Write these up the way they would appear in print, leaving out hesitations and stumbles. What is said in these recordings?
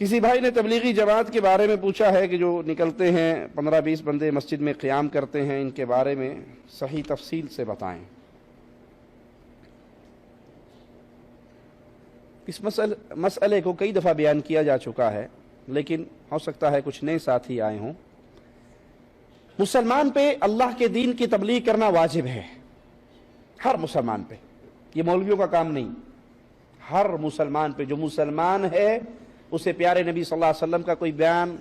کسی بھائی نے تبلیغی جماعت کے بارے میں پوچھا ہے کہ جو نکلتے ہیں 15-20 بندے مسجد میں قیام کرتے ہیں، ان کے بارے میں صحیح تفصیل سے بتائیں۔ اس مسئلے کو کئی دفعہ بیان کیا جا چکا ہے، لیکن ہو سکتا ہے کچھ نئے ساتھی آئے ہوں۔ مسلمان پہ اللہ کے دین کی تبلیغ کرنا واجب ہے، ہر مسلمان پہ، یہ مولویوں کا کام نہیں، ہر مسلمان پہ۔ جو مسلمان ہے اسے پیارے نبی صلی اللہ علیہ وسلم کا کوئی بیان،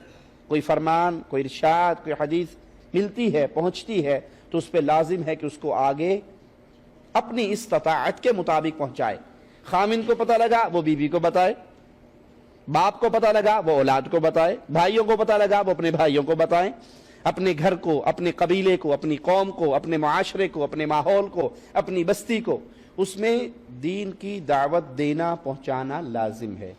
کوئی فرمان، کوئی ارشاد، کوئی حدیث ملتی ہے، پہنچتی ہے، تو اس پہ لازم ہے کہ اس کو آگے اپنی استطاعت کے مطابق پہنچائے۔ خامن کو پتہ لگا وہ بیوی کو بتائے، باپ کو پتہ لگا وہ اولاد کو بتائے، بھائیوں کو پتہ لگا وہ اپنے بھائیوں کو بتائیں، اپنے گھر کو، اپنے قبیلے کو، اپنی قوم کو، اپنے معاشرے کو، اپنے ماحول کو، اپنی بستی کو، اس میں دین کی دعوت دینا، پہنچانا لازم ہے۔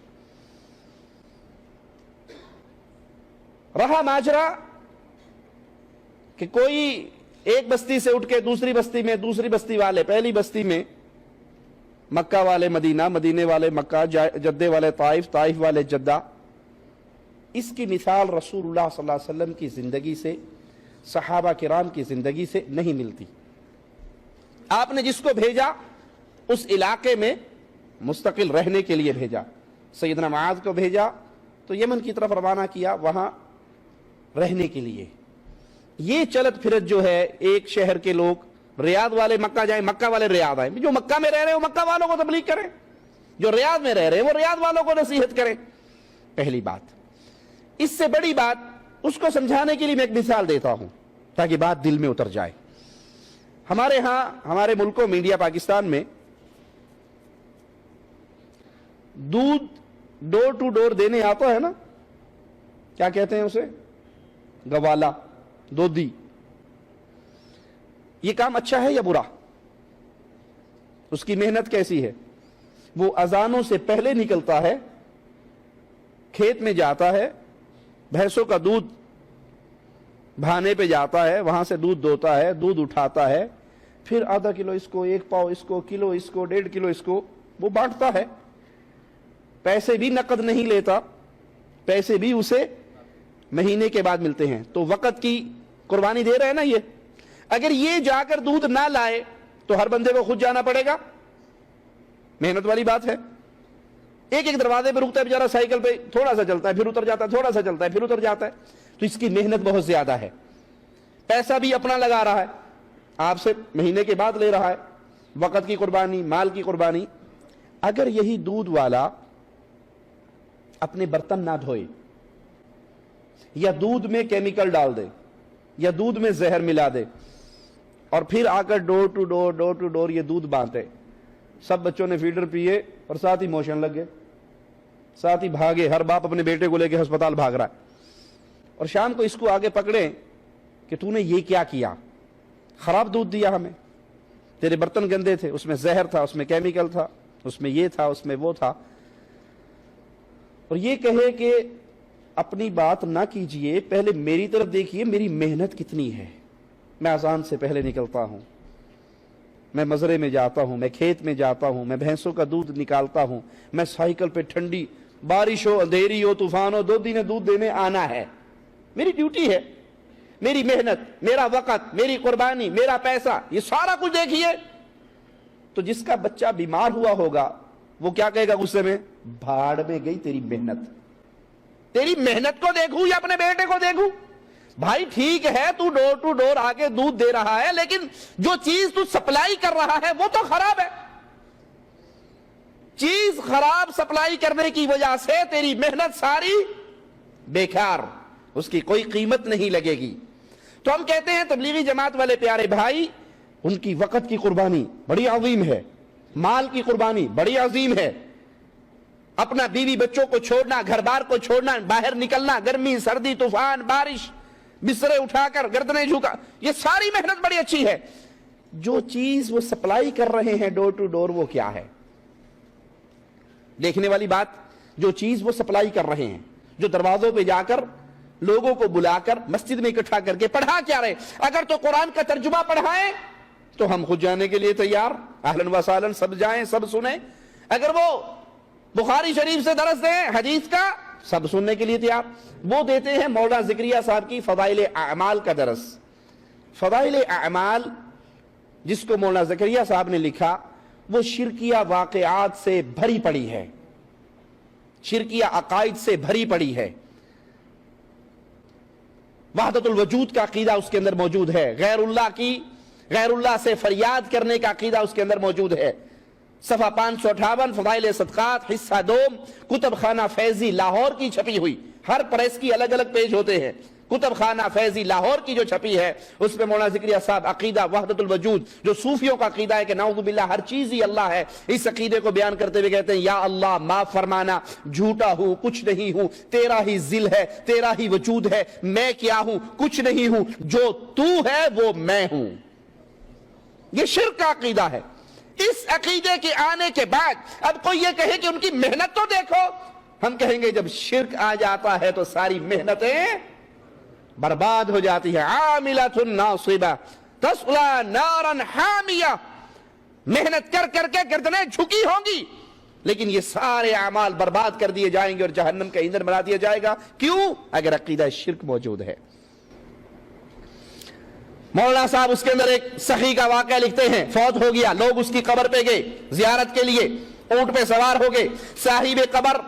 رہا ماجرا کہ کوئی ایک بستی سے اٹھ کے دوسری بستی میں، دوسری بستی والے پہلی بستی میں، مکہ والے مدینہ، مدینے والے مکہ، جدے والے طائف، طائف والے جدہ، اس کی مثال رسول اللہ صلی اللہ علیہ وسلم کی زندگی سے، صحابہ کرام کی زندگی سے نہیں ملتی۔ آپ نے جس کو بھیجا اس علاقے میں مستقل رہنے کے لیے بھیجا۔ سیدنا معاذ کو بھیجا تو یمن کی طرف روانہ کیا، وہاں رہنے کے لیے۔ یہ چلت پھرت جو ہے، ایک شہر کے لوگ ریاض والے مکہ جائیں، مکہ والے ریاض آئیں، جو مکہ میں رہ رہے ہیں وہ مکہ والوں کو تبلیغ کریں، جو ریاض میں رہ رہے ہیں وہ ریاض والوں کو نصیحت کریں۔ پہلی بات۔ اس سے بڑی بات اس کو سمجھانے کے لیے میں ایک مثال دیتا ہوں تاکہ بات دل میں اتر جائے۔ ہمارے ہاں، ہمارے ملکوں میں، انڈیا پاکستان میں، دودھ ڈور ٹو ڈور دینے آتا ہے نا، کیا کہتے ہیں اسے؟ گوالا، دودھی۔ یہ کام اچھا ہے یا برا؟ اس کی محنت کیسی ہے؟ وہ اذانوں سے پہلے نکلتا ہے، کھیت میں جاتا ہے، بھینسوں کا دودھ بھانے پہ جاتا ہے، وہاں سے دودھ دوتا ہے، دودھ اٹھاتا ہے، پھر آدھا کلو اس کو، 1 پاؤ اس کو، کلو اس کو، 1.5 کلو اس کو وہ بانٹتا ہے۔ پیسے بھی نقد نہیں لیتا، پیسے بھی اسے مہینے کے بعد ملتے ہیں۔ تو وقت کی قربانی دے رہے ہیں نا یہ۔ اگر یہ جا کر دودھ نہ لائے تو ہر بندے کو خود جانا پڑے گا، محنت والی بات ہے۔ ایک ایک دروازے پہ رکتا ہے بیچارہ، سائیکل پہ تھوڑا سا چلتا ہے، پھر اتر جاتا ہے، تھوڑا سا چلتا ہے، پھر اتر جاتا ہے۔ تو اس کی محنت بہت زیادہ ہے، پیسہ بھی اپنا لگا رہا ہے، آپ سے مہینے کے بعد لے رہا ہے، وقت کی قربانی، مال کی قربانی۔ اگر یہی دودھ والا اپنے برتن نہ دھوئے، یا دودھ میں کیمیکل ڈال دے، یا دودھ میں زہر ملا دے، اور پھر آ کر ڈور ٹو ڈور یہ دودھ بانٹے، سب بچوں نے فیڈر پیے اور ساتھ ہی موشن لگ گئے، ساتھ ہی بھاگے، ہر باپ اپنے بیٹے کو لے کے ہسپتال بھاگ رہا ہے، اور شام کو اس کو آگے پکڑے کہ تو نے یہ کیا کیا، خراب دودھ دیا ہمیں، تیرے برتن گندے تھے، اس میں زہر تھا، اس میں کیمیکل تھا، اس میں یہ تھا، اس میں وہ تھا۔ اور یہ کہے کہ اپنی بات نہ کیجئے، پہلے میری طرف دیکھیے، میری محنت کتنی ہے۔ میں اذان سے پہلے نکلتا ہوں، میں مزرے میں جاتا ہوں، میں کھیت میں جاتا ہوں، میں بھینسوں کا دودھ نکالتا ہوں، میں سائیکل پہ ٹھنڈی بارش ہو، اندھیری ہو، طوفان ہو، 2 دن دودھ دینے آنا ہے، میری ڈیوٹی ہے، میری محنت، میرا وقت، میری قربانی، میرا پیسہ، یہ سارا کچھ دیکھیے۔ تو جس کا بچہ بیمار ہوا ہوگا وہ کیا کہے گا غصے میں؟ بھاڑ میں گئی تیری محنت، تیری محنت کو دیکھوں یا اپنے بیٹے کو دیکھوں؟ بھائی ٹھیک ہے تو ڈور ٹو ڈور آ کے دودھ دے رہا ہے، لیکن جو چیز تو سپلائی کر رہا ہے وہ تو خراب ہے۔ چیز خراب سپلائی کرنے کی وجہ سے تیری محنت ساری بیکار، اس کی کوئی قیمت نہیں لگے گی۔ تو ہم کہتے ہیں تبلیغی جماعت والے پیارے بھائی، ان کی وقت کی قربانی بڑی عظیم ہے، مال کی قربانی بڑی عظیم ہے، اپنا بیوی بچوں کو چھوڑنا، گھر بار کو چھوڑنا، باہر نکلنا، گرمی، سردی، طوفان، بارش، بسترے اٹھا کر، گردنیں جھکا، یہ ساری محنت بڑی اچھی ہے۔ جو چیز وہ سپلائی کر رہے ہیں ڈور ٹو ڈور، وہ کیا ہے؟ دیکھنے والی بات، جو چیز وہ سپلائی کر رہے ہیں، جو دروازوں پہ جا کر لوگوں کو بلا کر مسجد میں اکٹھا کر کے پڑھا کیا رہے؟ اگر تو قرآن کا ترجمہ پڑھائیں تو ہم خود جانے کے لیے تیار، اہلاً و سہلاً، سب جائیں، سب سنیں۔ اگر وہ بخاری شریف سے درس دیں حدیث کا، سب سننے کے لیے تیار. وہ دیتے ہیں مولانا زکریا صاحب کی فضائل اعمال کا درس. فضائل اعمال جس کو مولانا زکریا صاحب نے لکھا وہ شرکیہ واقعات سے بھری پڑی ہے, شرکیہ عقائد سے بھری پڑی ہے. وحدت الوجود کا عقیدہ اس کے اندر موجود ہے, غیر اللہ سے فریاد کرنے کا عقیدہ اس کے اندر موجود ہے. صفحہ 558 فضائل صدقات حصہ 2 کتب خانہ فیضی لاہور کی چھپی ہوئی, ہر پریس کی الگ الگ پیج ہوتے ہیں. کتب خانہ فیضی لاہور کی جو چھپی ہے اس میں مولانا زکریا صاحب عقیدہ وحدت الوجود, جو صوفیوں کا عقیدہ ہے کہ نعوذ باللہ ہر چیز ہی اللہ ہے, اس عقیدے کو بیان کرتے ہوئے کہتے ہیں یا اللہ معاف فرمانا, جھوٹا ہوں, کچھ نہیں ہوں, تیرا ہی ذل ہے, تیرا ہی وجود ہے, میں کیا ہوں, کچھ نہیں ہوں, جو تو ہے وہ میں ہوں. یہ شرک کا عقیدہ ہے. اس عقیدے کے آنے کے بعد اب کوئی یہ کہے کہ ان کی محنت تو دیکھو, ہم کہیں گے جب شرک آ جاتا ہے تو ساری محنتیں برباد ہو جاتی ہے. عاملۃ ناصبہ تصلی نارا حامیہ, محنت کر کر کے گردنیں جھکی ہوں گی لیکن یہ سارے اعمال برباد کر دیے جائیں گے اور جہنم کا ایندھن بنا دیا جائے گا. کیوں؟ اگر عقیدہ شرک موجود ہے. مولانا صاحب اس کے اندر ایک سخی کا واقعہ لکھتے ہیں, فوت ہو گیا, لوگ اس کی قبر پہ گئے زیارت کے لیے, اونٹ پہ سوار ہو گئے. صاحب قبر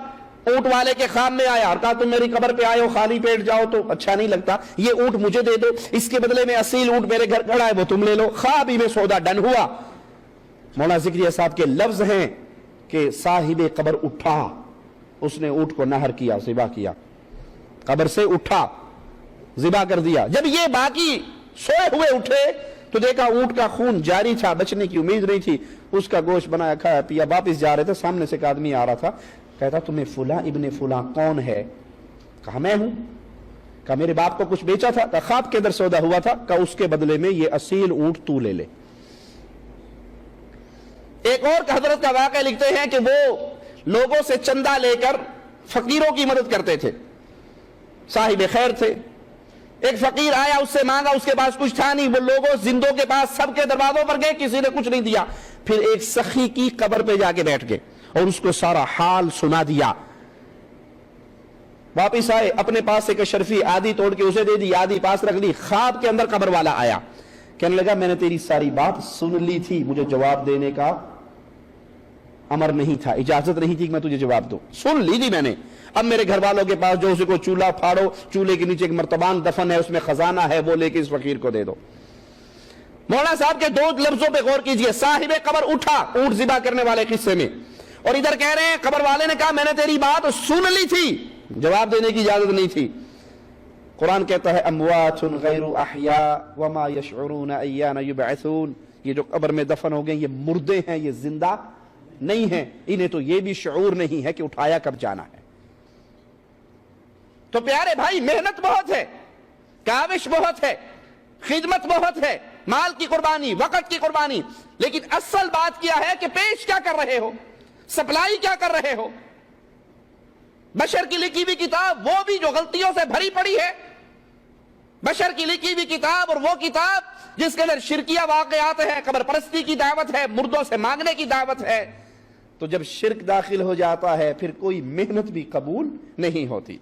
اونٹ والے کے خواب میں آیا اور کہا تم میری قبر پہ آئے ہو, خالی پیٹ جاؤ تو اچھا نہیں لگتا, یہ اونٹ مجھے دے دو, اس کے بدلے میں اصیل اونٹ میرے گھر کھڑا ہے وہ تم لے لو. خواب ہی میں سودا ڈن ہوا. مولانا زکریا صاحب کے لفظ ہیں کہ صاحب قبر اٹھا, اس نے اونٹ کو نہر کیا, ذبح کیا, قبر سے اٹھا, ذبح کر دیا. جب یہ باقی سوئے ہوئے اٹھے تو دیکھا اونٹ کا خون جاری تھا, بچنے کی امید نہیں تھی. اس کا گوشت بنایا, کھایا پیا, واپس جا رہے تھے, سامنے سے ایک آدمی آ رہا تھا, کہتا تمہیں فلاں ابن فلاں کون ہے؟ کہا میں ہوں. کہا میرے باپ کو کچھ بیچا تھا؟ کہا خواب کے اندر سودا ہوا تھا. کہا اس کے بدلے میں یہ اصیل اونٹ تو لے لے. ایک اور حضرت کا واقعہ لکھتے ہیں کہ وہ لوگوں سے چندہ لے کر فقیروں کی مدد کرتے تھے, صاحب خیر تھے. ایک فقیر آیا, اس سے مانگا, اس کے پاس کچھ تھا نہیں, وہ لوگوں زندوں کے پاس سب کے دروازوں پر گئے, کسی نے کچھ نہیں دیا. پھر ایک سخی کی قبر پہ جا کے بیٹھ گئے اور اس کو سارا حال سنا دیا. واپس آئے, اپنے پاس ایک اشرفی آدھی توڑ کے اسے دے دی, آدھی پاس رکھ لی. خواب کے اندر قبر والا آیا, کہنے لگا میں نے تیری ساری بات سن لی تھی, مجھے جواب دینے کا امر نہیں تھا, اجازت نہیں تھی کہ میں تجھے جواب دوں, سن لی تھی میں نے. اب میرے گھر والوں کے پاس جو اسے کو چولہا پھاڑو, چولہے کے نیچے ایک مرتبان دفن ہے, اس میں خزانہ ہے, وہ لے کے اس فقیر کو دے دو. مولانا صاحب کے 2 لفظوں پہ غور کیجئے. صاحب قبر اٹھا اونٹ ذبح کرنے والے قصے میں, اور ادھر کہہ رہے ہیں قبر والے نے کہا میں نے تیری بات سن لی تھی, جواب دینے کی اجازت نہیں تھی. قرآن کہتا ہے اموات غیر احیاء وما یشعرون ایان یبعثون, یہ جو قبر میں دفن ہو گئے یہ مردے ہیں, یہ زندہ نہیں ہیں, انہیں تو یہ بھی شعور نہیں ہے کہ اٹھایا کب جانا ہے. تو پیارے بھائی محنت بہت ہے, کاوش بہت ہے, خدمت بہت ہے, مال کی قربانی, وقت کی قربانی, لیکن اصل بات کیا ہے کہ پیش کیا کر رہے ہو, سپلائی کیا کر رہے ہو. بشر کی لکھی ہوئی کتاب وہ بھی جو غلطیوں سے بھری پڑی ہے, بشر کی لکھی ہوئی کتاب اور وہ کتاب جس کے اندر شرکیہ واقعات ہے, قبر پرستی کی دعوت ہے, مردوں سے مانگنے کی دعوت ہے. تو جب شرک داخل ہو جاتا ہے پھر کوئی محنت بھی قبول نہیں ہوتی.